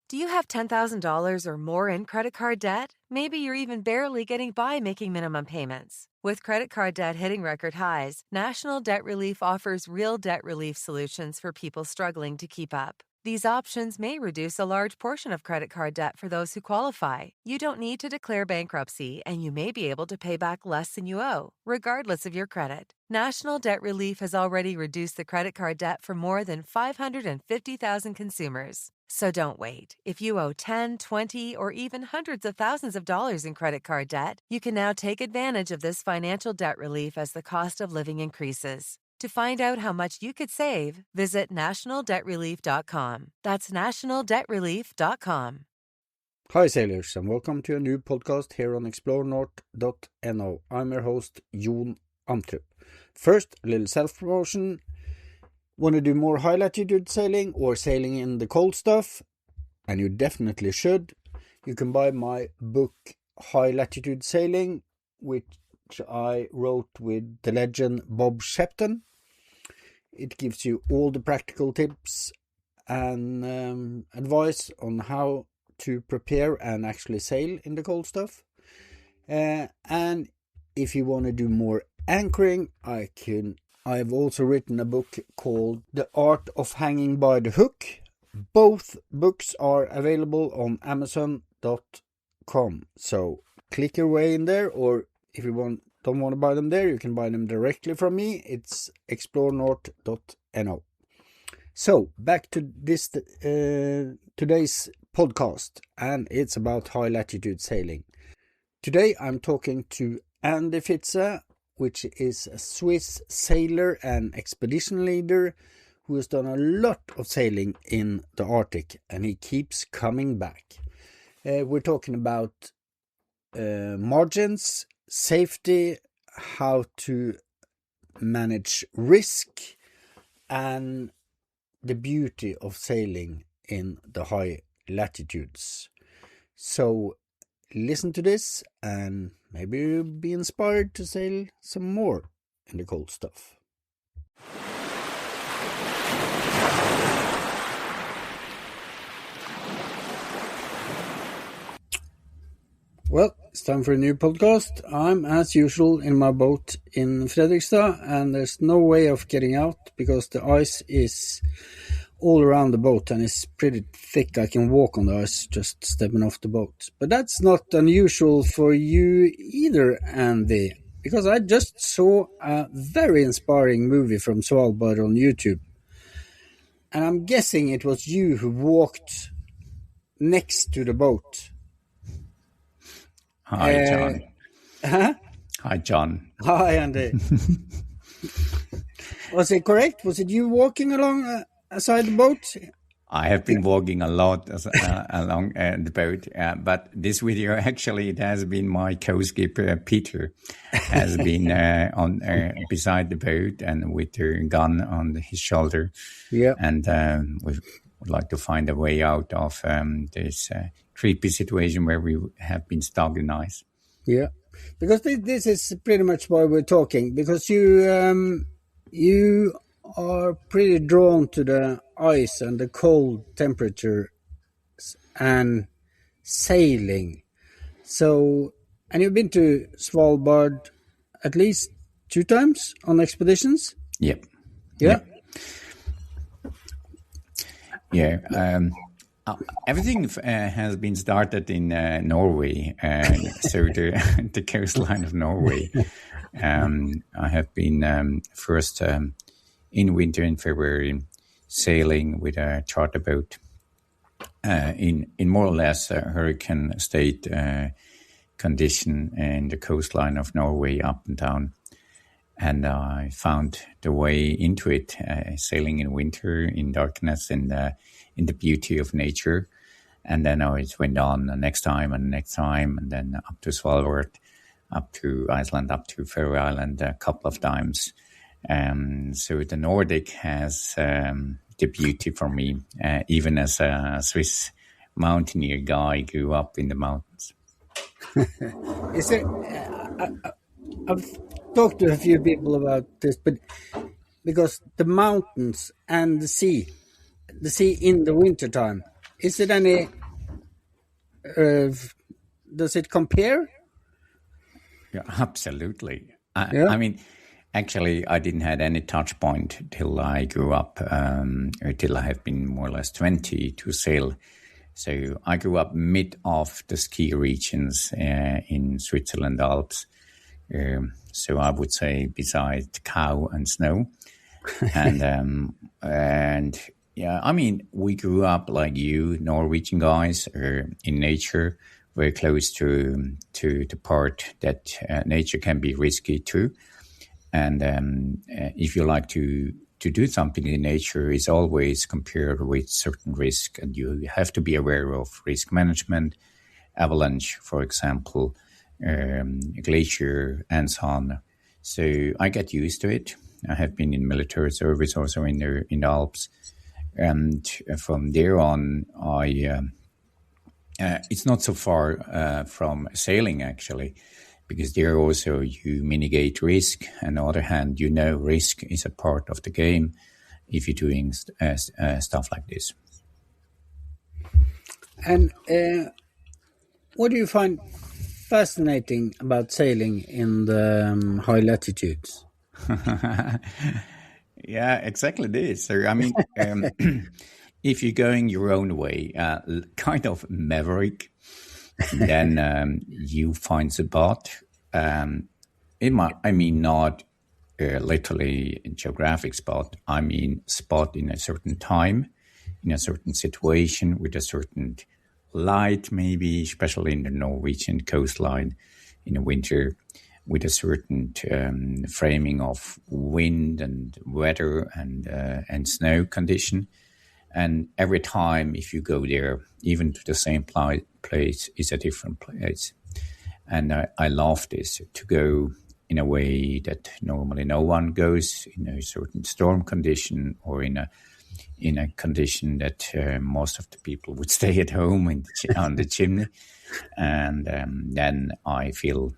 Do you have $10,000 or more in credit card debt? Maybe you're even barely getting by making minimum payments. With credit card debt hitting record highs, National Debt Relief offers real debt relief solutions for people struggling to keep up. These options may reduce a large portion of credit card debt for those who qualify. You don't need to declare bankruptcy, and you may be able to pay back less than you owe, regardless of your credit. National Debt Relief has already reduced the credit card debt for more than 550,000 consumers. So don't wait. If you owe 10, 20, or even hundreds of thousands of dollars in credit card debt, you can now take advantage of this financial debt relief as the cost of living increases. To find out how much you could save, visit nationaldebtrelief.com. That's nationaldebtrelief.com. Hi sailors, and welcome to a new podcast here on explorenorth.no. I'm your host, Jan Mayen. First, a little self-promotion. Want to do more high latitude sailing or sailing in the cold stuff? And you definitely should. You can buy my book, High Latitude Sailing, which I wrote with the legend Bob Shepton. It gives you all the practical tips and advice on how to prepare and actually sail in the cold stuff. And if you want to do more anchoring, I've also written a book called The Art of Hanging by the Hook. Both books are available on Amazon.com. So click your way in there, or if you don't want to buy them there, you can buy them directly from me. It's explorenorth.no. So back to this today's podcast, and it's about high latitude sailing. Today I'm talking to Andy Fitze, which is a Swiss sailor and expedition leader who has done a lot of sailing in the Arctic, and he keeps coming back. We're talking about margins, safety, how to manage risk, and the beauty of sailing in the high latitudes. So listen to this and maybe you'll be inspired to sail some more in the cold stuff. Well, it's time for a new podcast. I'm, as usual, in my boat in Fredrikstad, and there's no way of getting out because the ice is all around the boat and it's pretty thick. I can walk on the ice just stepping off the boat. But that's not unusual for you either, Andy, because I just saw a very inspiring movie from Svalbard on YouTube. And I'm guessing it was you who walked next to the boat. Hi, John. Huh? Hi, John. Hi, Andy. Was it correct? Was it you walking along aside the boat? I have been walking a lot along the boat, but this video actually it has been my co-skipper Peter has been on beside the boat and with a gun on his shoulder. Yeah, and we would like to find a way out of this creepy situation where we have been stuck in ice. Yeah, because this is pretty much why we're talking, because you are pretty drawn to the ice and the cold temperature and sailing. So, and you've been to Svalbard at least 2 times on expeditions? Yep. Yeah. Yeah. Everything has been started in Norway, so the coastline of Norway. I have been first in winter in February sailing with a charter boat in more or less hurricane state condition in the coastline of Norway up and down. And I found the way into it, sailing in winter, in darkness, in the beauty of nature. And then I went on the next time, and then up to Svalbard, up to Iceland, up to Faroe Island a couple of times. So the Nordic has the beauty for me, even as a Swiss mountaineer guy, grew up in the mountains. Is there? I've talked to a few people about this, but because the mountains and the sea in the wintertime, Is it any? Does it compare? Yeah, absolutely. Yeah. I mean, actually, I didn't have any touch point till I grew up, or till I have been more or less 20 to sail. So I grew up mid of the ski regions in Switzerland Alps. So I would say beside cow and snow. And yeah, I mean, we grew up like you Norwegian guys in nature, very close to the part that nature can be risky too. And if you like to do something in nature, is always compared with certain risk, and you have to be aware of risk management, avalanche, for example, glacier, and so on. So I get used to it. I have been in military service also in the Alps, and from there on, it's not so far from sailing actually, because there also you mitigate risk. On the other hand, risk is a part of the game if you're doing stuff like this. And what do you find fascinating about sailing in the high latitudes? Yeah, exactly this. So, I mean, if you're going your own way, kind of maverick, then you find the spot. I mean, not literally geographic spot. I mean, spot in a certain time, in a certain situation, with a certain light, maybe, especially in the Norwegian coastline in the winter, with a certain framing of wind and weather and snow condition. And every time, if you go there, even to the same place, is a different place. And I love this, to go in a way that normally no one goes, in a certain storm condition, or in a condition that most of the people would stay at home on the chimney. And then I feel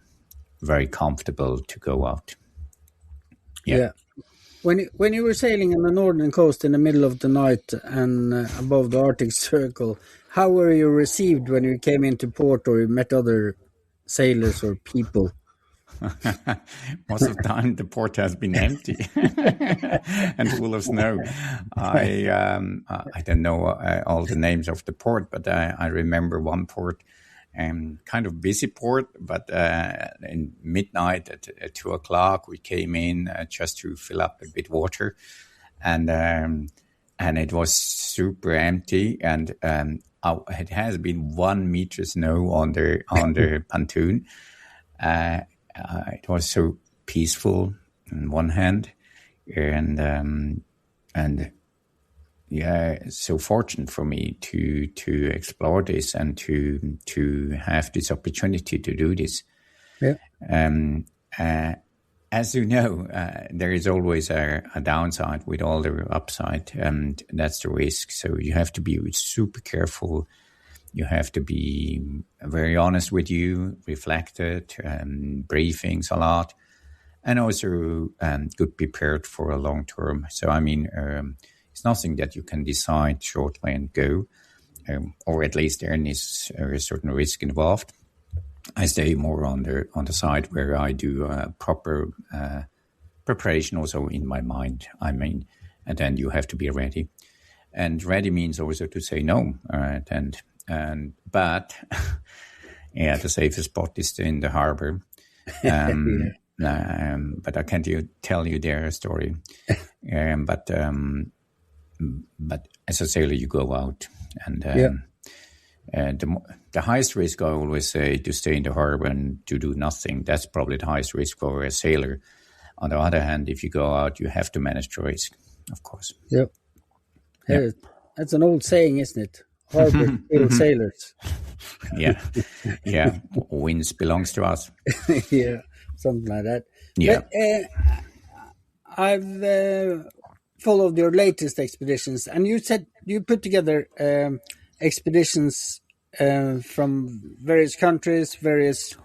very comfortable to go out. Yeah. When you were sailing on the northern coast in the middle of the night and above the Arctic Circle, how were you received when you came into port or you met other sailors or people? Most of the time, the port has been empty and full of snow. I don't know all the names of the port, but I remember one port, kind of busy port, but in midnight at 2:00 we came in just to fill up a bit water, and it was super empty, and it has been 1 meter snow on the pontoon. It was so peaceful on one hand, and yeah, so fortunate for me to explore this and to have this opportunity to do this. Yeah. As you know, there is always a downside with all the upside, and that's the risk. So you have to be super careful. You have to be very honest with you, reflected, briefings a lot, and also good prepared for a long term. So, I mean, it's nothing that you can decide shortly and go, or at least there is a certain risk involved. I stay more on the side where I do proper preparation also in my mind. I mean, and then you have to be ready. And ready means also to say no, but yeah, the safest spot is in the harbor. But I can't tell you their story. But as a sailor, you go out, and the highest risk, I always say, to stay in the harbor and to do nothing. That's probably the highest risk for a sailor. On the other hand, if you go out, you have to manage the risk, of course. Yep. Yeah. That's an old saying, isn't it? Harbor kill sailors. Yeah. Winds belongs to us. Yeah, something like that. Yeah. But, I've followed your latest expeditions, and you said you put together expeditions from various countries, various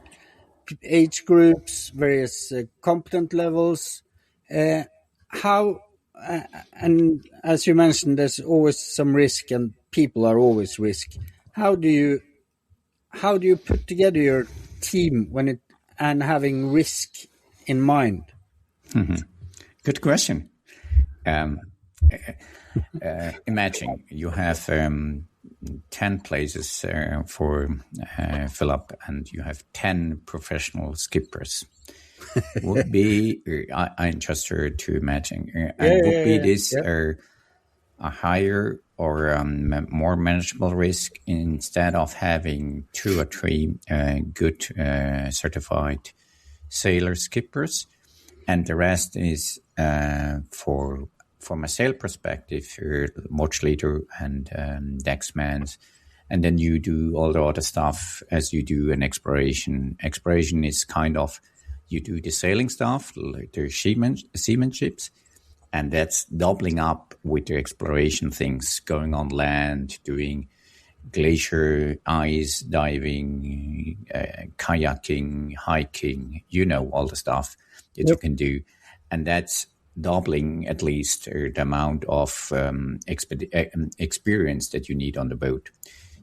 age groups, various competent levels. How and as you mentioned, there's always some risk, and people are always risk. How do you put together your team and having risk in mind? Good question. Imagine you have 10 places for fill up, and you have 10 professional skippers. Would be I'm just to imagine, this a higher or more manageable risk instead of having 2 or 3 good certified sailor skippers, and the rest is from a sail perspective, watch leader and decksman, and then you do all the other stuff as you do an exploration. Exploration is kind of, you do the sailing stuff, like the seamanships, and that's doubling up with the exploration things, going on land, doing glacier ice diving, kayaking, hiking, all the stuff that you can do. And that's doubling at least the amount of experience that you need on the boat.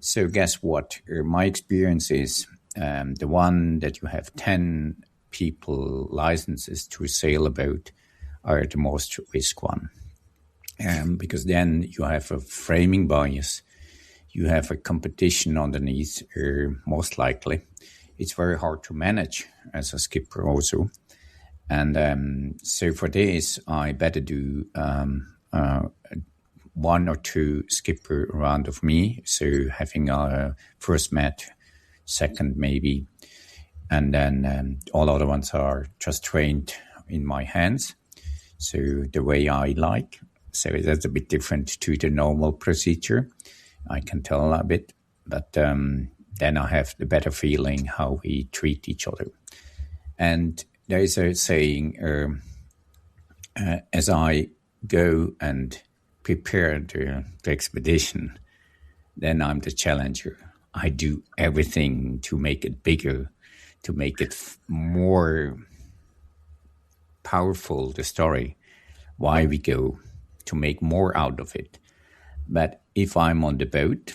So guess what? My experience is the one that you have 10 people licenses to sail a boat are the most risk one. Because then you have a framing bias. You have a competition underneath, most likely. It's very hard to manage as a skipper also. And so for this, I better do 1 or 2 skipper around of me. So having a first mat, second maybe. And then all other ones are just trained in my hands. So the way I like. So that's a bit different to the normal procedure. I can tell a bit, but then I have the better feeling how we treat each other. And there is a saying, as I go and prepare the expedition, then I'm the challenger. I do everything to make it bigger, to make it more powerful, the story, why we go, to make more out of it. But if I'm on the boat,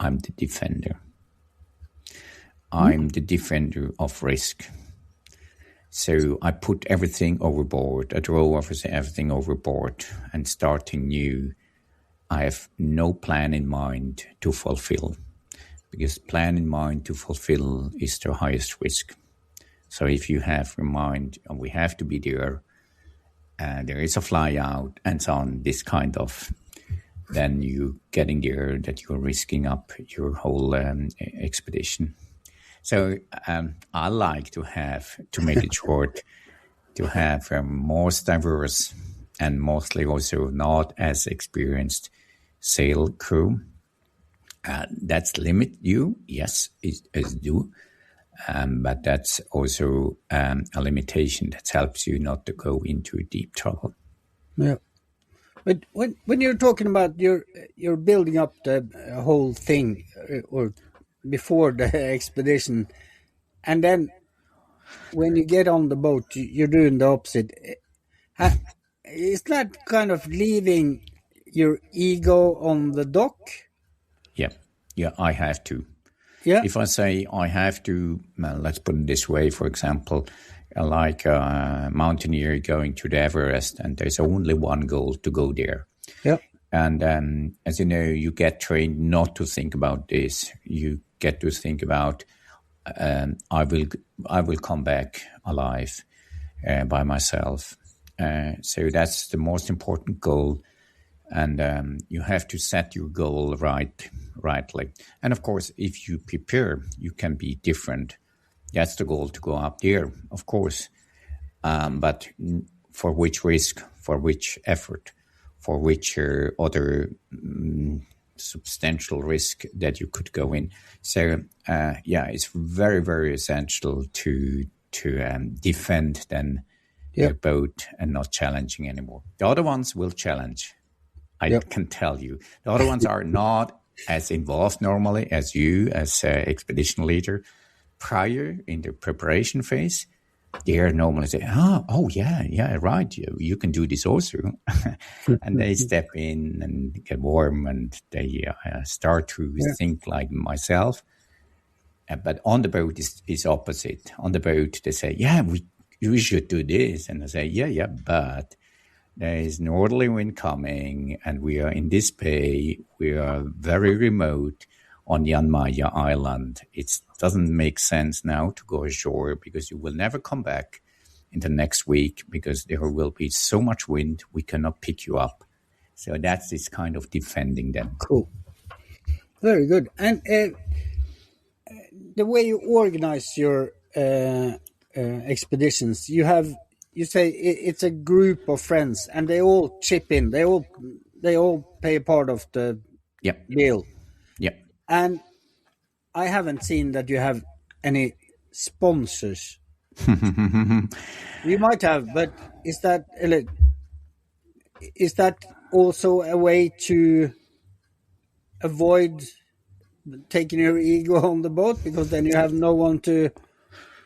I'm the defender. I'm the defender of risk. So I put everything overboard. I throw everything overboard, and starting new, I have no plan in mind to fulfill, because plan in mind to fulfill is the highest risk. So if you have in mind, and we have to be there, there is a fly out and so on, this kind of, then you getting there that you're risking up your whole expedition. So I like to make it short, to have a most diverse and mostly also not as experienced sail crew. That's limit you, yes, it do. But that's also a limitation that helps you not to go into deep trouble. Yeah. But when you're talking about you're building up the whole thing or before the expedition, and then when you get on the boat, you're doing the opposite. Is that kind of leaving your ego on the dock? Yeah, I have to. Yeah. If I say I have to, let's put it this way, for example, like a mountaineer going to the Everest, and there's only one goal, to go there. Yeah. And as you know, you get trained not to think about this. You get to think about, I will come back alive by myself. So that's the most important goal. And you have to set your goal rightly. And of course, if you prepare, you can be different. That's the goal, to go up there, of course. But for which risk, for which effort, for which other substantial risk that you could go in. So, it's very, very essential to defend then your boat and not challenging anymore. The other ones will challenge. I can tell you. The other ones are not as involved normally as you, as expedition leader, prior in the preparation phase. they normally say, oh yeah, right, you can do this also. And they step in and get warm, and they start to think like myself. But on the boat is opposite. On the boat, they say, yeah, we should do this. And I say, yeah, but there is northerly wind coming, and we are in this bay. We are very remote on Jan Mayen Island. It doesn't make sense now to go ashore because you will never come back in the next week because there will be so much wind, we cannot pick you up. So that's this kind of defending them. Cool. Very good. And the way you organize your expeditions, you say it's a group of friends, and they all chip in. They all pay a part of the bill. Yeah. And I haven't seen that you have any sponsors. You might have, but is that also a way to avoid taking your ego on the boat, because then you have no one to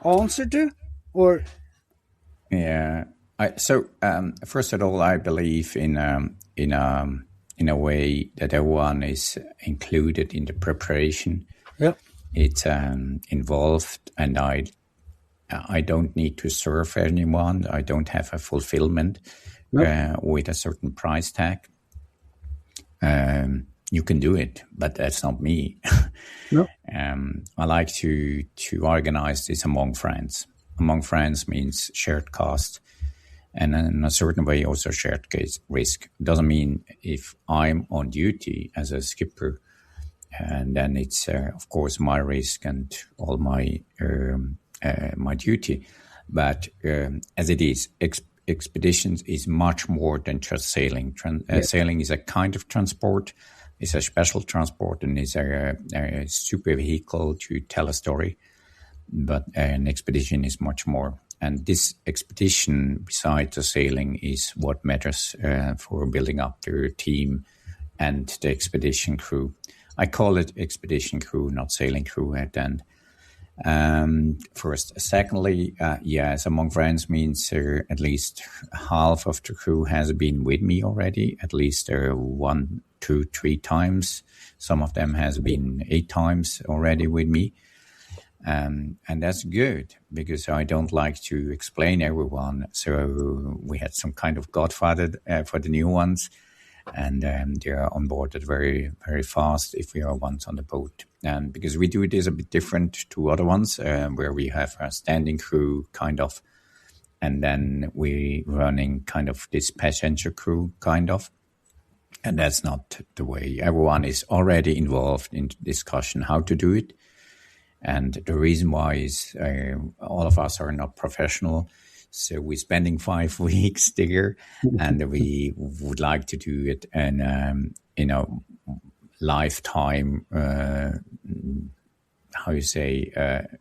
answer to? Or yeah, so first of all, I believe in a way that everyone is included in the preparation. Yeah, it's involved, and I don't need to serve anyone. I don't have a fulfillment with a certain price tag. You can do it, but that's not me. No. I like to organize this among friends. Among friends means shared cost, and in a certain way also shared risk. It doesn't mean if I'm on duty as a skipper, and then it's of course my risk and all my my duty. But as it is, expeditions is much more than just sailing. Sailing is a kind of transport. It's a special transport, and it's a super vehicle to tell a story. But an expedition is much more. And this expedition, besides the sailing, is what matters for building up the team and the expedition crew. I call it expedition crew, not sailing crew at the end. First. Secondly, yes, among friends means at least half of the crew has been with me already, at least 1, 2, 3 times. Some of them has been 8 times already with me. And that's good, because I don't like to explain everyone. So we had some kind of godfather for the new ones, and they are onboarded very, very fast if we are once on the boat. And because we do this a bit different to other ones, where we have a standing crew kind of, and then we running kind of this passenger crew kind of. And that's not the way. Everyone is already involved in discussion how to do it. And the reason why is all of us are not professional. So we're spending 5 weeks there, and we would like to do it in lifetime,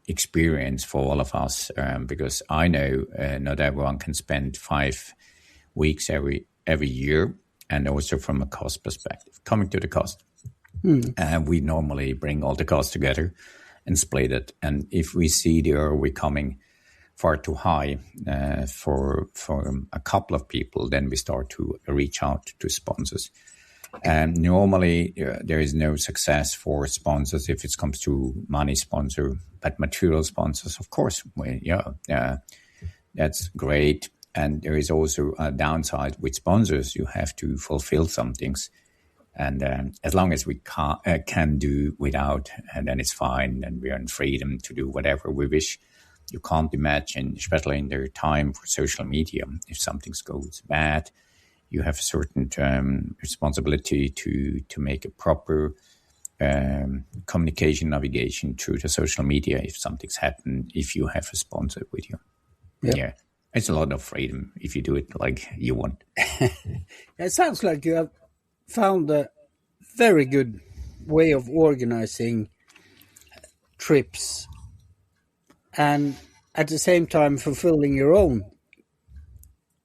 experience for all of us. Because I know not everyone can spend 5 weeks every year, and also from a cost perspective. Coming to the cost, we normally bring all the costs together and split it. And if we see we're coming far too high for a couple of people, then we start to reach out to sponsors. And normally there is no success for sponsors if it comes to money sponsor, but material sponsors, of course, that's great. And there is also a downside with sponsors. You have to fulfill some things. And as long as we can do without, and then it's fine, and we are in freedom to do whatever we wish. You can't imagine, especially in their time for social media, if something goes bad, you have a certain responsibility to make a proper communication navigation through the social media if something's happened, if you have a sponsor with you. Yeah. It's a lot of freedom if you do it like you want. It sounds like you have found a very good way of organizing trips, and at the same time fulfilling your own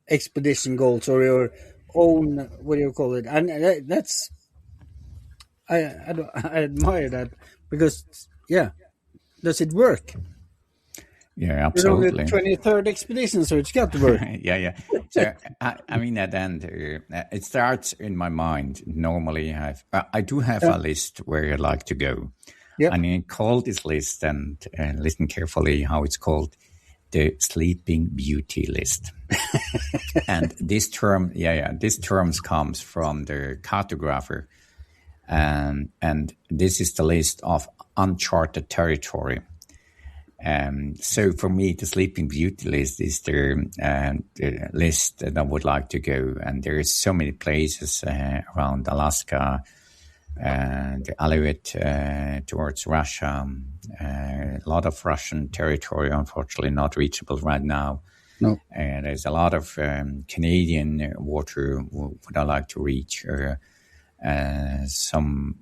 expedition goals, or your own, what do you call it? And that's I admire that, because does it work? Yeah, You're on the absolutely. 23rd expedition, so it's got to work. Yeah. So I mean, at the end, it starts in my mind. Normally, I do have a list where I like to go. Yep. And I call this list, and listen carefully how it's called, the Sleeping Beauty list. And this term, this term comes from the cartographer, and this is the list of uncharted territory. So for me, the Sleeping Beauty list is the list that I would like to go. And there is so many places around Alaska, the Aleut towards Russia, a lot of Russian territory, unfortunately not reachable right now. No. There's a lot of Canadian water would I like to reach, and so on.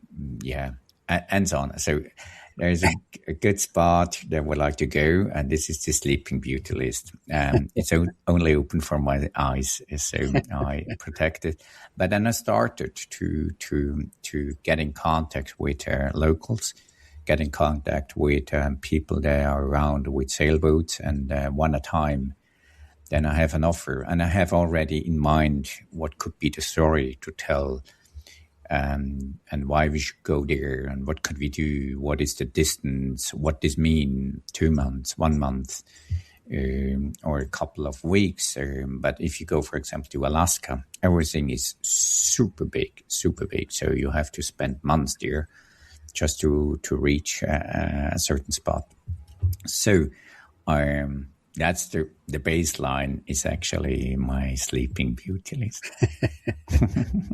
So there's a good spot that I would like to go, and this is the Sleeping Beauty list. It's only open for my eyes, so I protect it. But then I started to get in contact with locals, get in contact with people that are around with sailboats, and one at a time. Then I have an offer, and I have already in mind what could be the story to tell. And why we should go there, and what could we do, what is the distance, what does mean 2 months, 1 month, or a couple of weeks. But if you go, for example, to Alaska, everything is super big. So you have to spend months there just to reach a certain spot. So that's the baseline is actually my Sleeping Beauty list.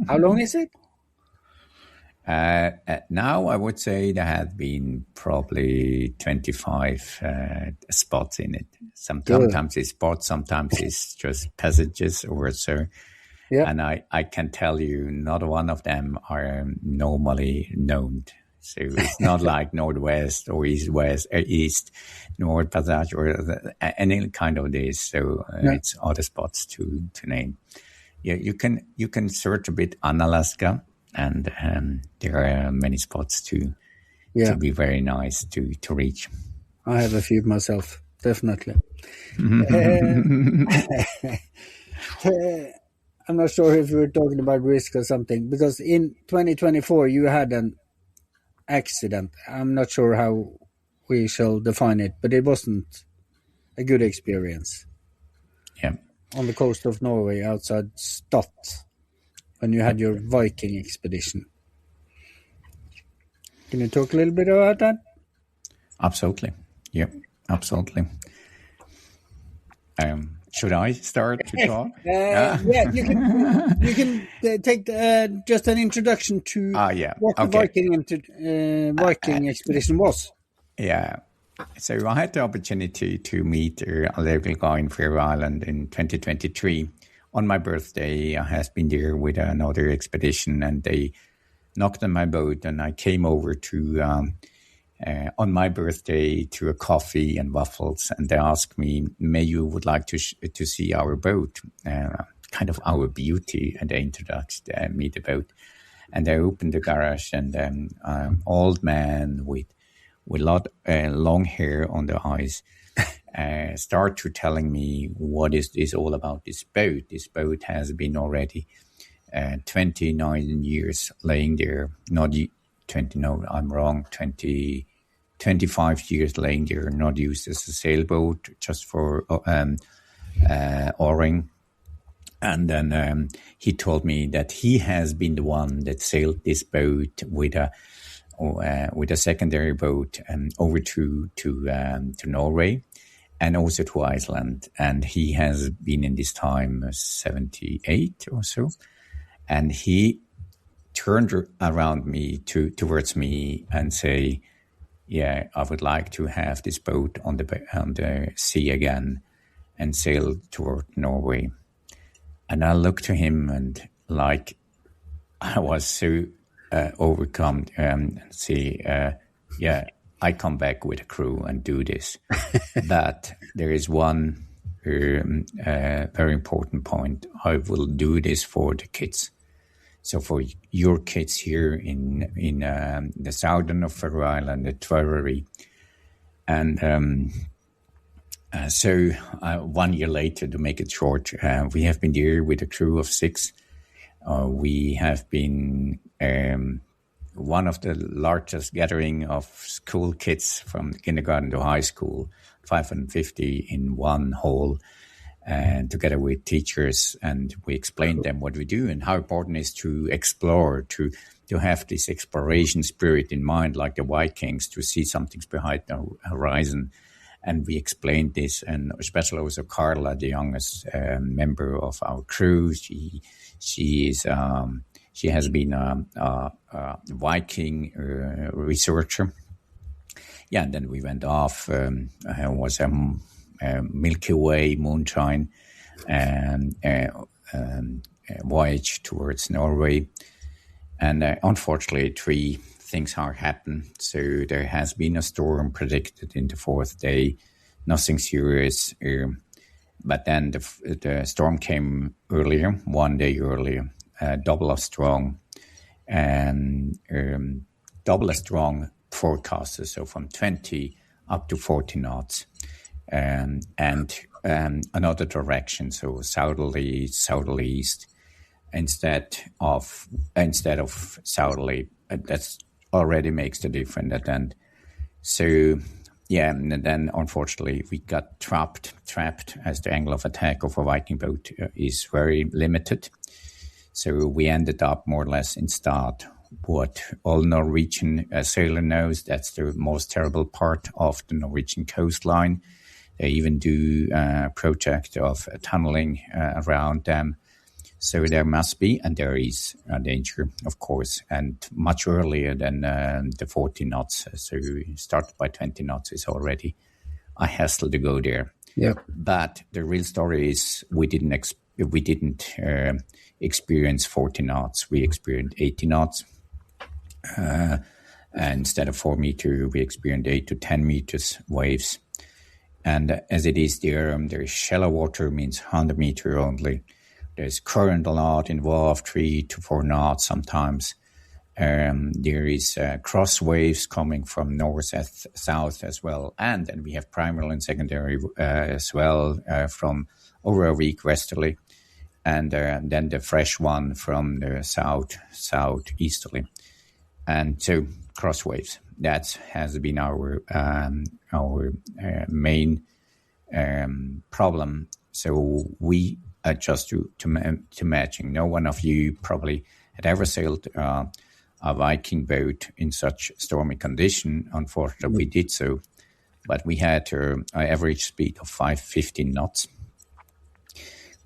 How long is it? Now I would say there have been probably 25 spots in it. Sometimes it's spots, sometimes it's just passages or so. Yeah. And I can tell you not one of them are normally known. So it's not like Northwest or East North Passage or any kind of this. So it's other spots to name. Yeah, you can search a bit on Alaska. And there are many spots to be very nice to reach. I have a few myself, definitely. I'm not sure if we're talking about risk or something, because in 2024 you had an accident. I'm not sure how we shall define it, but it wasn't a good experience. Yeah. On the coast of Norway outside Stad, when you had your Viking expedition. Can you talk a little bit about that? Absolutely. Yeah, absolutely. Should I start to talk? Yeah, you can take just an introduction to what the Viking expedition was. Yeah. So I had the opportunity to meet a local guy in Faroe Island in 2023. On my birthday, I have been there with another expedition, and they knocked on my boat, and I came over to on my birthday to a coffee and waffles, and they asked me, "May you would like to see our boat, kind of our beauty?" And they introduced me the boat, and I opened the garage, and old man with long hair on the eyes. Start to telling me what is this all about, this boat. This boat has been already 29 years laying there. Not 20, no, I'm wrong. 25 years laying there, not used as a sailboat, just for oaring. And then he told me that he has been the one that sailed this boat with a secondary boat over to Norway. And also to Iceland. And he has been in this time 78 or so. And he turned around towards me and say, "Yeah, I would like to have this boat on the sea again and sail toward Norway." And I looked to him, and like I was so overcome and say, I come back with a crew and do this. But there is one very important point. I will do this for the kids. So for your kids here in the southern of Faroe Island, the Tverary. And So 1 year later, to make it short, we have been there with a crew of 6. We have been one of the largest gathering of school kids from kindergarten to high school, 550 in one hall, and together with teachers, and we explained them what we do and how important it is to explore, to have this exploration spirit in mind, like the Vikings, to see something's behind the horizon. And we explained this, and especially also Carla, the youngest member of our crew. She has been a Viking researcher. Yeah, and then we went off. Was a Milky Way moonshine and voyage towards Norway. And unfortunately, 3 things are happened. So there has been a storm predicted in the 4th day, nothing serious. But then the storm came earlier, 1 day earlier, double as strong, and double as strong forecasted, so from 20 up to 40 knots, and another direction, so southerly, southeast, instead of southerly. That's already makes the difference at the end. So yeah, and then unfortunately we got trapped as the angle of attack of a Viking boat is very limited. So we ended up more or less in Stad. What all Norwegian sailor knows, that's the most terrible part of the Norwegian coastline. They even do a project of tunneling around them. So there must be, and there is a danger, of course, and much earlier than the 40 knots. So we started by 20 knots is already a hassle to go there. Yeah. But the real story is we didn't experience 40 knots. We experienced 80 knots. And instead of 4 meters, we experienced 8 to 10 meters waves. And as it is there is shallow water, means 100 meter only. There's current a lot involved, 3 to 4 knots sometimes. There is cross waves coming from north and south as well. And then we have primary and secondary as well from over a week westerly. And then the fresh one from the southeasterly. And so cross waves. That has been our main problem. So we just to matching. No one of you probably had ever sailed a Viking boat in such stormy condition. Unfortunately, we did so, but we had an average speed of 550 knots.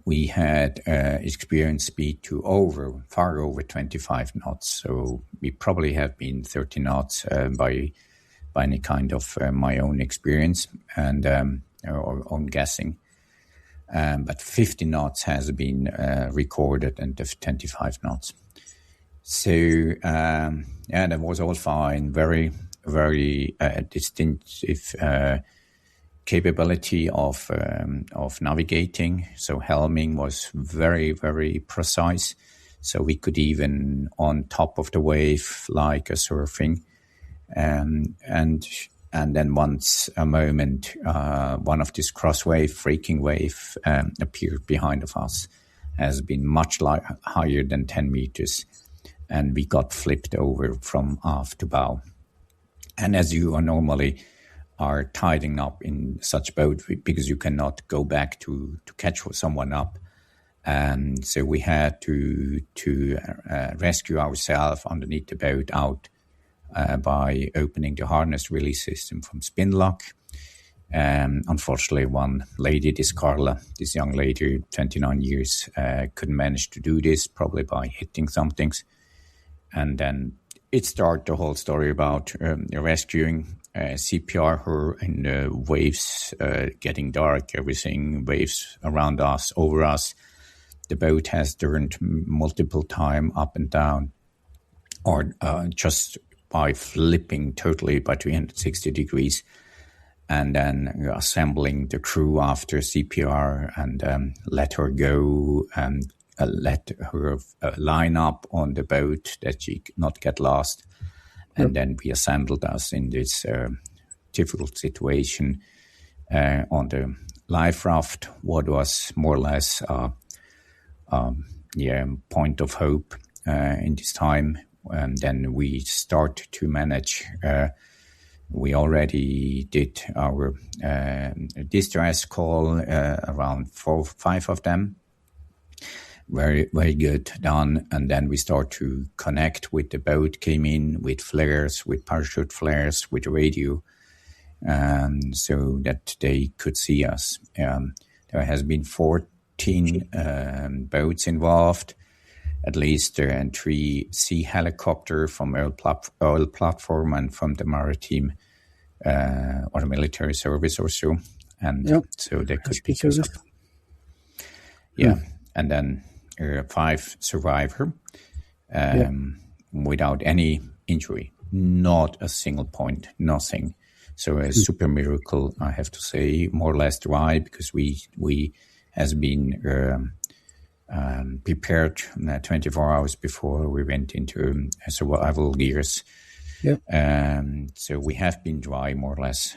We had experienced speed to far over 25 knots. So we probably have been 30 knots by any kind of my own experience and or own guessing. But 50 knots has been recorded and 25 knots. So, that was all fine. Very, very distinctive capability of navigating. So helming was very, very precise. So we could even on top of the wave like a surfing. And then once a moment, one of this freaking wave appeared behind of us, has been much higher than 10 meters. And we got flipped over from aft to bow. And as you are normally are tiding up in such boat, because you cannot go back to catch someone up. So we had to rescue ourselves underneath the boat out by opening the harness release system from spin lock. Unfortunately, one lady, this Carla, this young lady, 29 years, couldn't manage to do this, probably by hitting some things. And then it started the whole story about rescuing, CPR her in the waves, getting dark, everything, waves around us, over us. The boat has turned multiple times up and down, or just by flipping totally by 360 degrees, and then assembling the crew after CPR and let her go and let her line up on the boat that she not get lost. And then we assembled us in this difficult situation on the life raft, what was more or less point of hope in this time. And then we start to manage. We already did our distress call, around 4 or 5 of them. Very, very good done. And then we start to connect with the boat, came in with flares, with parachute flares, with radio, so that they could see us. There has been 14 boats involved, at least 3 sea helicopter from oil platform and from the maritime or the military service or so. And so they could pick us up. Yeah. And then 5 survivor without any injury, not a single point, nothing. So a super miracle, I have to say, more or less dry, because we has been prepared 24 hours before we went into survival gears. So we have been dry more or less,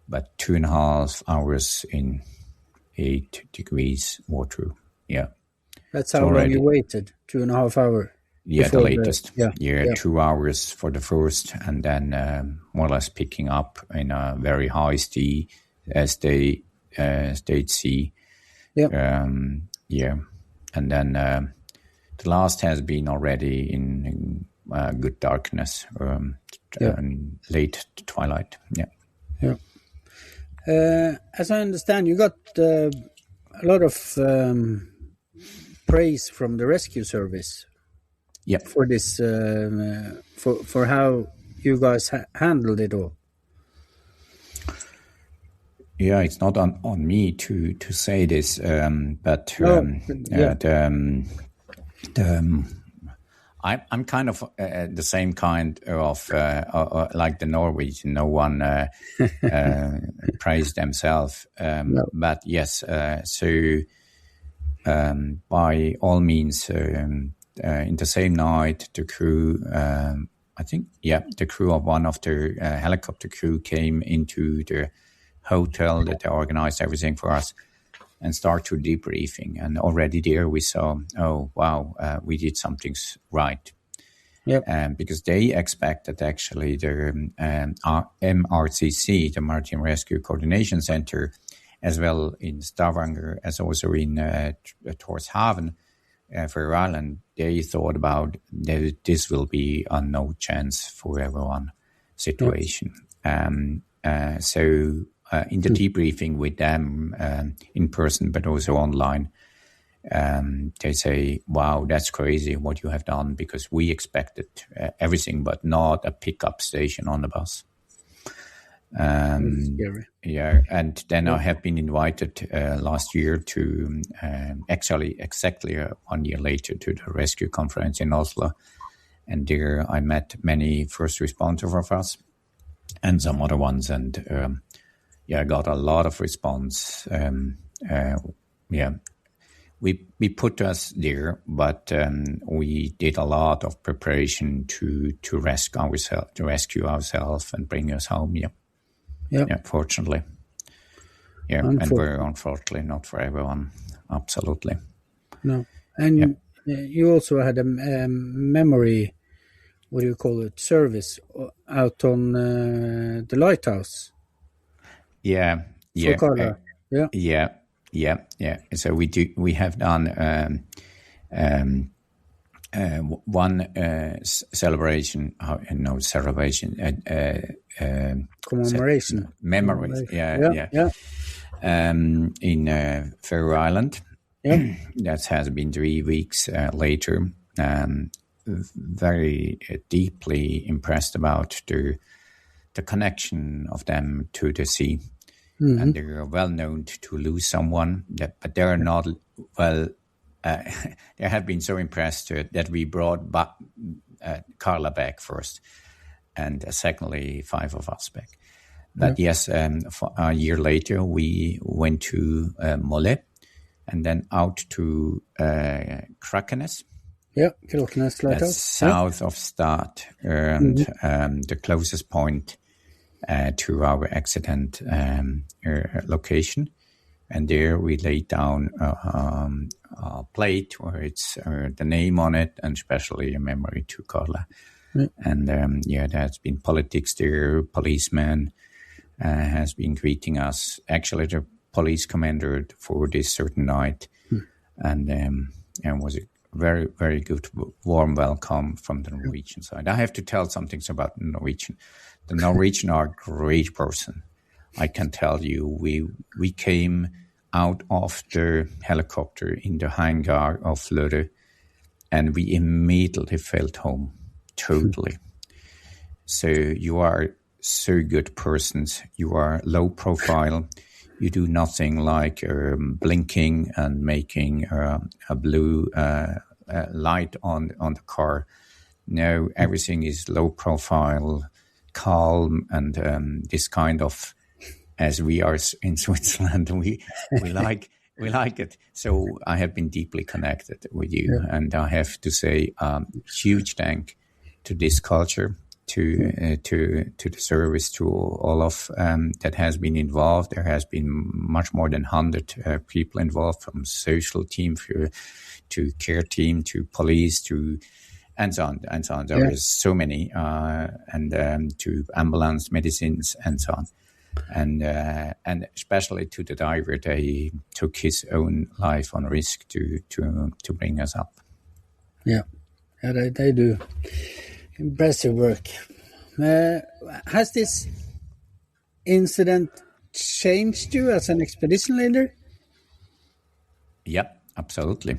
but 2.5 hours in 8 degrees water. Yeah. That's how long you waited, 2.5 hours? Yeah, the latest. 2 hours for the first, and then more or less picking up in a very high state sea. And then the last has been already in good darkness, late twilight. As I understand, you got a lot of praise from the rescue service. For this, for how you guys handled it all. Yeah, it's not on me to say this, but I'm kind of the same kind of like the Norwegian. No one praised themselves, but yes. So by all means, in the same night, the crew, the crew of one of the helicopter crew came into the hotel that they organized everything for us and start to debriefing. And already there we saw, we did something right. Because they expected actually the MRCC, the Maritime Rescue Coordination Center, as well in Stavanger as also in Torshavn, for Ireland, they thought about that this will be a no chance for everyone situation. So in the debriefing with them in person, but also online, they say, wow, that's crazy what you have done, because we expected everything but not a pickup station on the bus. And then I have been invited last year to actually exactly 1 year later to the rescue conference in Oslo, and there I met many first responders of us and some other ones, and I got a lot of response. We put us there, but we did a lot of preparation to rescue ourselves and bring us home. Fortunately. And very unfortunately, not for everyone. Absolutely. No. And you also had a memory, what do you call it, service out on the lighthouse. Yeah. So we have done one celebration, commemoration. Memories, in Faroe Island. That has been 3 weeks later. Very deeply impressed about the connection of them to the sea. And they are well known to lose someone, but they are not well. They have been so impressed that we brought Carla back first, and secondly 5 of us back. But yes, a year later we went to Molle, and then out to Krakenes. Krakenes Lighthouse. South of Stad, and the closest point to our accident location. And there we laid down a plate where it's the name on it, and especially a memory to Carla. And there's been politics there. Policeman has been greeting us. Actually, the police commander for this certain night, and was a very, very good, warm welcome from the Norwegian side. I have to tell some things about the Norwegian. The Norwegian are a great person. I can tell you, we came out of the helicopter in the hangar of Fløre, and we immediately felt home, totally. So you are so good persons. You are low profile. You do nothing like blinking and making a blue light on the car. No, everything is low profile, calm, and this kind of, as we are in Switzerland, we like it. So I have been deeply connected with you, and I have to say huge thank to this culture, to the service, to all of that has been involved. There has been much more than 100 people involved, from social team to care team to police to and so on and so on. There is so many and to ambulance medicines and so on. And especially to the diver, he took his own life on risk to bring us up. Yeah, they do impressive work. Has this incident changed you as an expedition leader? Yeah, absolutely.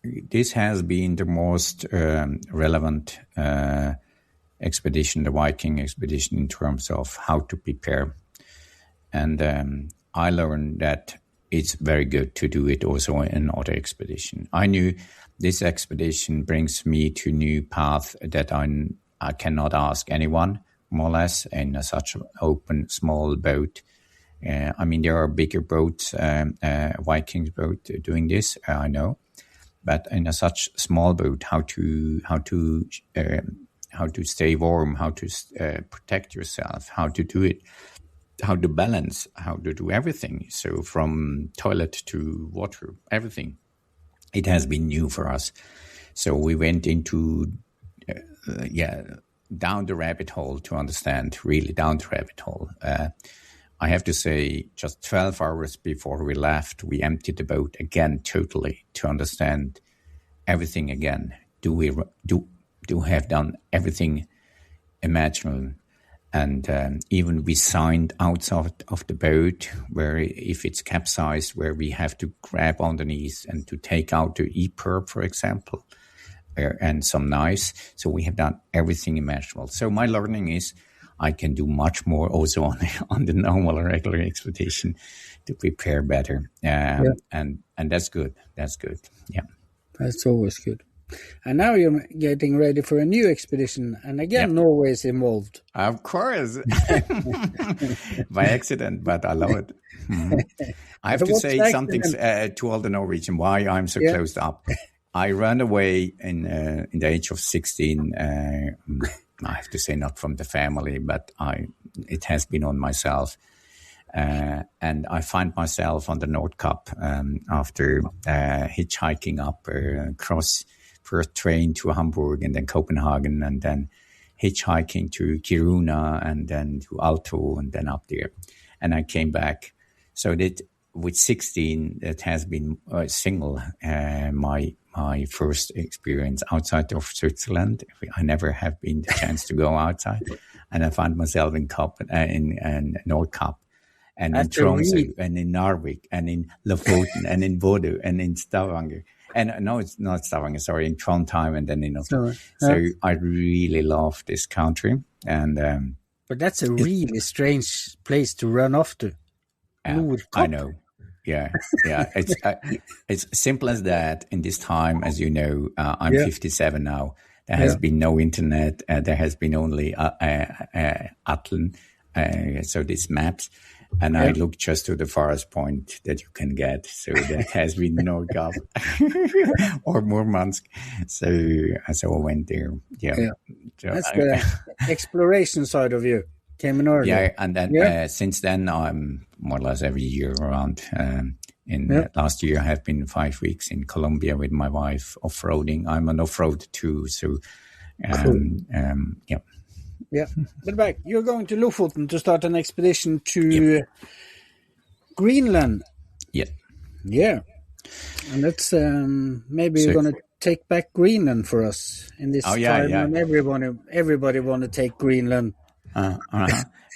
This has been the most relevant expedition, the Viking expedition, in terms of how to prepare. And I learned that it's very good to do it also in other expedition. I knew this expedition brings me to new path that I cannot ask anyone, more or less, in such an open, small boat. I mean, there are bigger boats, Vikings boat doing this, I know. But in such small boat, how to stay warm, how to protect yourself, how to do it, how to balance, how to do everything. So from toilet to water, everything. It has been new for us. So we went into, down the rabbit hole to understand, really down the rabbit hole. I have to say, just 12 hours before we left, we emptied the boat again totally to understand everything again. Do we have done everything imaginable? And even we signed outside of the boat where if it's capsized, where we have to grab underneath and to take out the E-perp, for example, and some knives. So we have done everything imaginable. So my learning is I can do much more also on the normal or regular expedition to prepare better. And that's good. That's good. Yeah. That's always good. And now you're getting ready for a new expedition. And again, Norway is involved. Of course. By accident, but I love it. I have to say something to all the Norwegian, why I'm so closed up. I ran away in the age of 16. I have to say not from the family, but it has been on myself. And I find myself on the Nordkapp after hitchhiking up across first train to Hamburg and then Copenhagen and then hitchhiking to Kiruna and then to Alto and then up there. And I came back. So that with 16, that has been single, my first experience outside of Switzerland. I never have been the chance to go outside. And I found myself in Nordkapp and in Tromsø and in Narvik and in Lofoten and in Bodø and in Stavanger. And no, it's not Stavanger, sorry, in Trondheim and then in Oslo. So I really love this country. And but that's a really strange place to run off to. I know. Yeah. It's simple as that. In this time, as you know, I'm 57 now. There has been no internet. There has been only Atlan, so these maps. And I look just to the farthest point that you can get. So that has been Nordkapp or Murmansk. So I went there. Yeah. So exploration side of you came in early. Yeah, and then since then, I'm more or less every year around. Last year, I have been 5 weeks in Colombia with my wife off-roading. I'm an off-road too, so yeah. Yeah, but back, you're going to Lofoten to start an expedition to Greenland. Yeah, and that's maybe you're going to take back Greenland for us in this time. Yeah. And everybody want to take Greenland.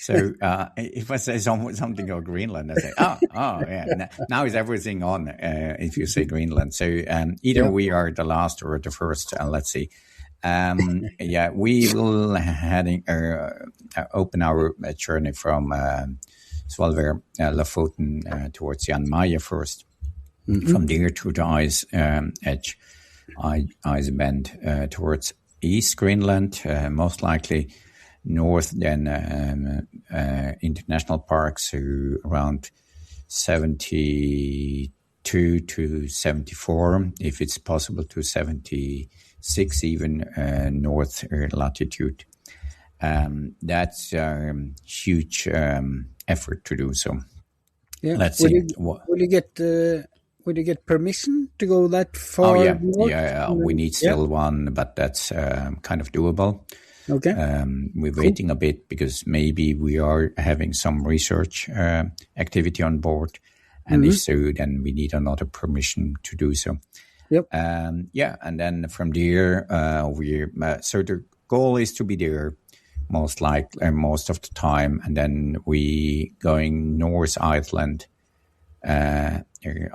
So if I say something about Greenland, I say, yeah. Now is everything on if you say Greenland. So either we are the last or the first. Let's see. We will open our journey from Svolvær, Lofoten towards Jan Mayen first. Mm-hmm. From there to the ice edge, ice bend towards East Greenland, most likely north then international parks, so around 72 to 74, if it's possible to 76 even north latitude. That's a huge effort to do so. Yeah. Let's see. Will you get permission to go that far? North? We need still one, but that's kind of doable. Okay. We're waiting a bit because maybe we are having some research activity on board, and if so, then we need another permission to do so. Yep. And then from there, so the goal is to be there most of the time, and then we going North Iceland, a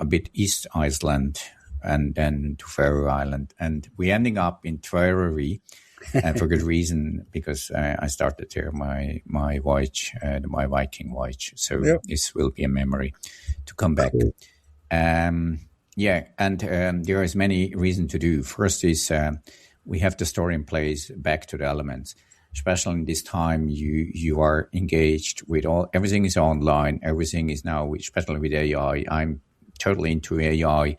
bit East Iceland, and then to Faroe Island, and we ending up in Tvøroyri. For good reason, because I started there my voyage, my Viking voyage. So this will be a memory to come back. Cool. And there is many reasons to do. First is we have the story in place, back to the elements. Especially in this time, you are engaged with everything is online. Everything is now, especially with AI. I'm totally into AI.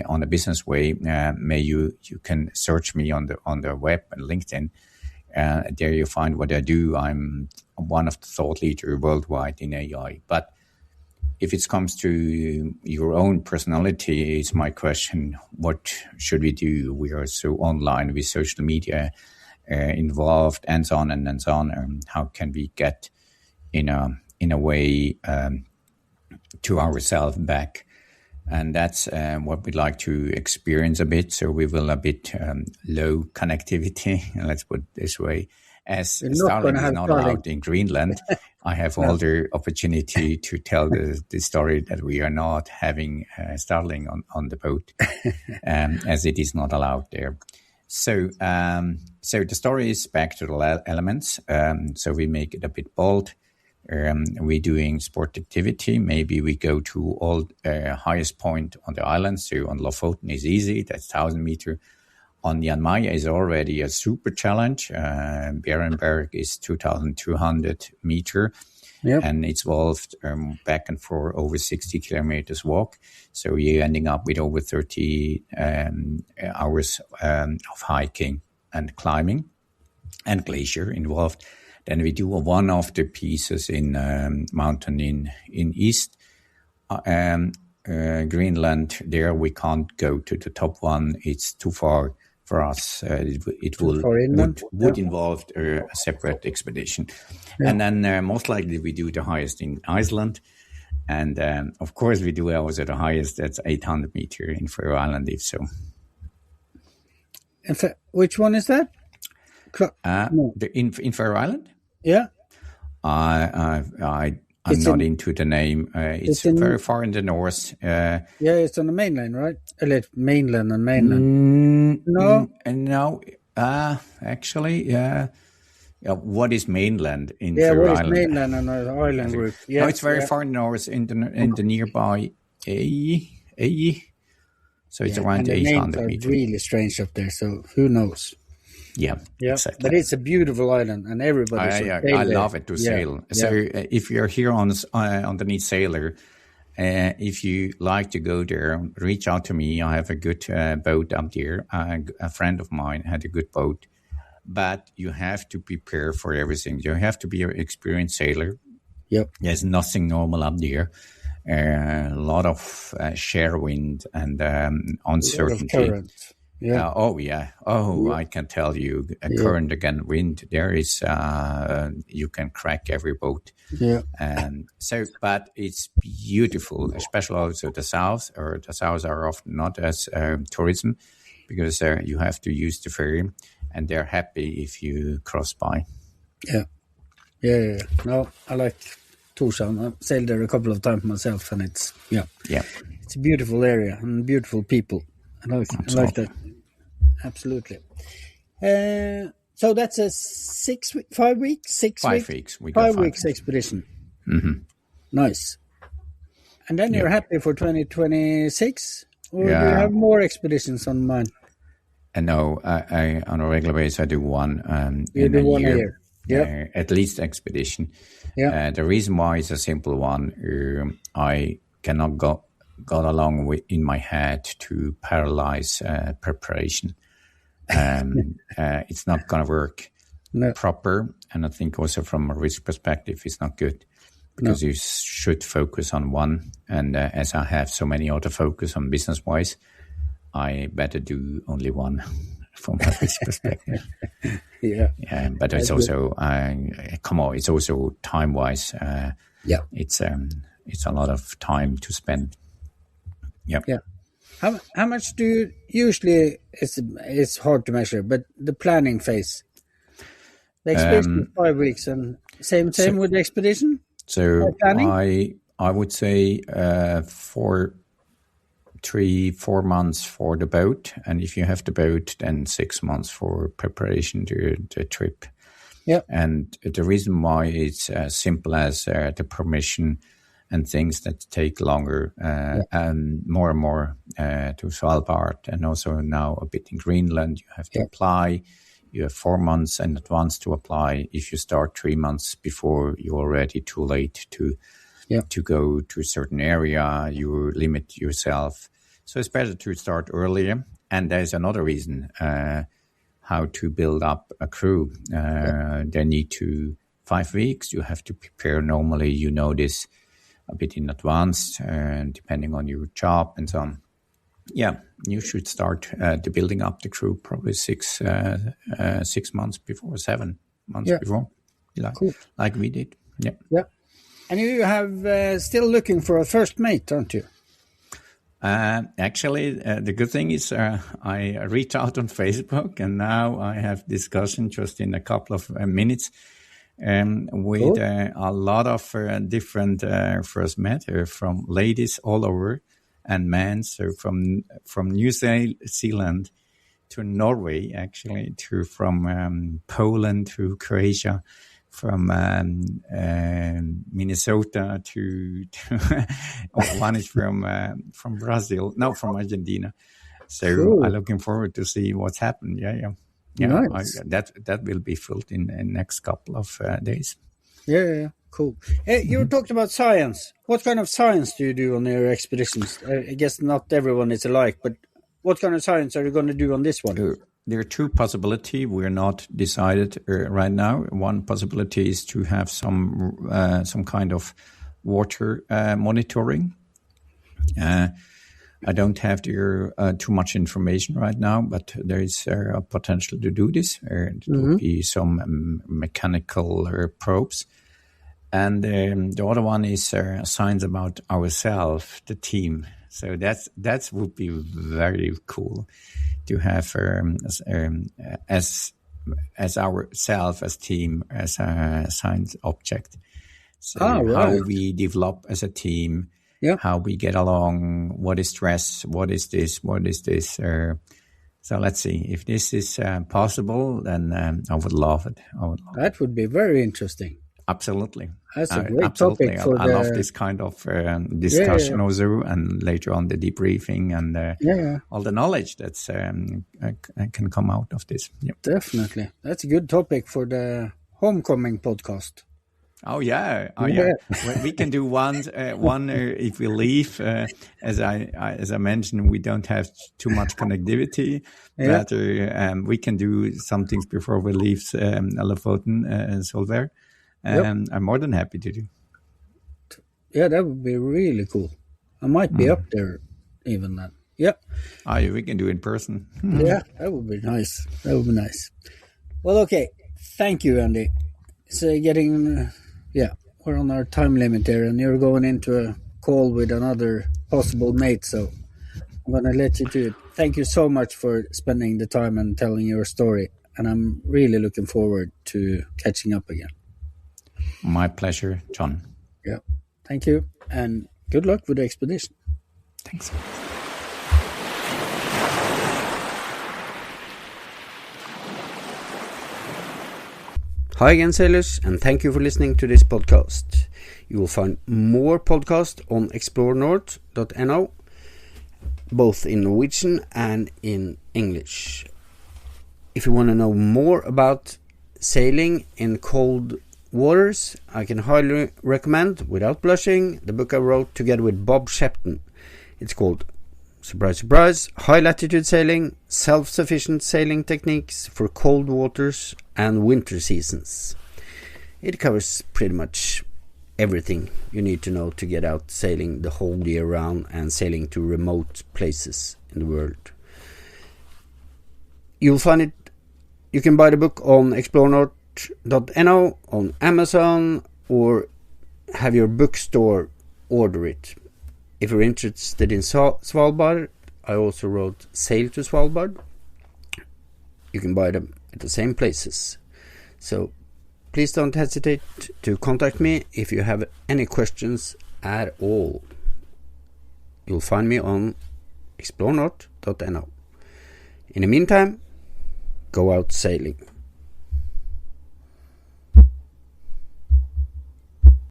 On a business way, you can search me on the web and LinkedIn. There you find what I do. I'm one of the thought leaders worldwide in AI. But if it comes to your own personality, it's my question: what should we do? We are so online with social media involved, and so on and so on. How can we get in a way to ourselves back? And that's what we'd like to experience a bit. So we will a bit low connectivity, let's put it this way. As Starlink is not allowed in Greenland, I have all the opportunity to tell the story that we are not having Starlink on the boat, as it is not allowed there. So the story is back to the elements. So we make it a bit bold. We're doing sport activity. Maybe we go to all highest point on the island. So on Lofoten is easy. That's 1,000 meters. On Jan Mayen is already a super challenge. Berenberg is 2,200 meters. Yep. And it's evolved back and forth over 60 kilometers walk. So you're ending up with over 30 hours of hiking and climbing and glacier involved. Then we do one of the pieces in mountain in East Greenland. There we can't go to the top one. It's too far for us. It would involve a separate expedition. Yeah. And then most likely we do the highest in Iceland. And of course we do ours at the highest. That's 800 meters in Faroe Island, if so. Which one is that? In Faroe Island? Yeah. I'm not into the name. It's very far in the north. It's on the mainland, right? Mainland and mainland. No. Actually, what is mainland in Faroe Island? What is mainland and the island group? No, it's very far north in the nearby Ey. So it's around 800 meters. It's really strange up there. So who knows? Yeah, exactly. But it's a beautiful island, and everybody I love it to sail. So if you're here underneath Sailor, if you like to go there, reach out to me. I have a good boat up there. A friend of mine had a good boat, but you have to prepare for everything. You have to be an experienced sailor. Yep. There's nothing normal up there. A lot of sheer wind and uncertainty. A lot of current. Yeah. I can tell you, a current again, wind. There is, you can crack every boat. Yeah. But it's beautiful, especially also the south are often not as tourism, because you have to use the ferry, and they're happy if you cross by. Yeah. No, I like Torshavn. I've sailed there a couple of times myself, and it's a beautiful area and beautiful people. I like that. Absolutely. So that's a 5 weeks? 5 weeks. We got five 5 weeks expedition. Mm-hmm. Nice. And then you're happy for 2026? Or do you Yeah. have more expeditions on mind? No, I on a regular basis I do one You in do a one a year. year. Yep. At least expedition. Yeah. The reason why is a simple one. I cannot got along with in my head to paralyze preparation. It's not going to work proper, and I think also from a risk perspective, it's not good, because you should focus on one. And as I have so many autofocus on business-wise, I better do only one from a risk perspective. Yeah. But it's also it's also time-wise. It's a lot of time to spend. Yep. Yeah. How much do you usually? It's hard to measure, but the planning phase. The expedition is 5 weeks, and same with the expedition. So planning? I would say 4 months for the boat, and if you have the boat, then 6 months for preparation to the trip. Yeah. And the reason why it's as simple as the permission and things that take longer, and more to Svalbard, and also now a bit in Greenland. You have to apply. You have 4 months in advance to apply. If you start 3 months before, you're already too late to go to a certain area. You limit yourself. So it's better to start earlier. And there's another reason how to build up a crew. They need 5 weeks. You have to prepare. Normally, you know this a bit in advance, depending on your job and so on. Yeah, you should start the building up the crew probably 6 months before, 7 months before, like we did. Yeah. Yeah. And you have still looking for a first mate, aren't you? Actually, the good thing is I reached out on Facebook, and now I have discussion just in a couple of minutes with a lot of different first met from ladies all over and men. So from New Zealand to Norway, actually, from Poland to Croatia, from Minnesota to one is from Brazil, no, from Argentina. So I'm looking forward to see what's happened. Yeah. Nice. That will be filled in next couple of days. Yeah, cool. Hey, you talked about science. What kind of science do you do on your expeditions? I guess not everyone is alike, but what kind of science are you going to do on this one? There are two possibilities. We're not decided right now. One possibility is to have some kind of water monitoring. I don't have too much information right now, but there is a potential to do this. There will be some mechanical probes. And the other one is science about ourselves, the team. So that would be very cool to have as ourselves as team, as a science object. So how we develop as a team. Yeah. How we get along, what is stress, what is this. So let's see. If this is possible, then I would love it. That would be very interesting. Absolutely. That's a great topic. I love this kind of discussion also, and later on the debriefing and all the knowledge that's can come out of this. Yep. Definitely. That's a good topic for the homecoming podcast. Oh yeah, We can do one if we leave. As I mentioned, we don't have too much connectivity. Yeah. But we can do some things before we leave Lofoten and Solver. I'm more than happy to do. Yeah, that would be really cool. I might be up there even then. Yeah. We can do in person. Yeah, that would be nice. That would be nice. Well, okay. Thank you, Andy. It's getting, we're on our time limit here, and you're going into a call with another possible mate, so I'm going to let you do it. Thank you so much for spending the time and telling your story, and I'm really looking forward to catching up again. My pleasure, John. Yeah. Thank you, and good luck with the expedition. Thanks. Hi again, sailors, and thank you for listening to this podcast. You will find more podcasts on explorenorth.no, both in Norwegian and in English. If you want to know more about sailing in cold waters, I can highly recommend, without blushing, the book I wrote together with Bob Shepton. It's called, surprise, surprise, High Latitude Sailing, Self-Sufficient Sailing Techniques for Cold Waters and Winter Seasons. It covers pretty much everything you need to know to get out sailing the whole year round and sailing to remote places in the world. You'll find it, you can buy the book on explorenorth.no, on Amazon, or have your bookstore order it. If you're interested in Svalbard, I also wrote Sail to Svalbard. You can buy them at the same places. So please don't hesitate to contact me if you have any questions at all. You'll find me on explorenorth.no. In the meantime, go out sailing.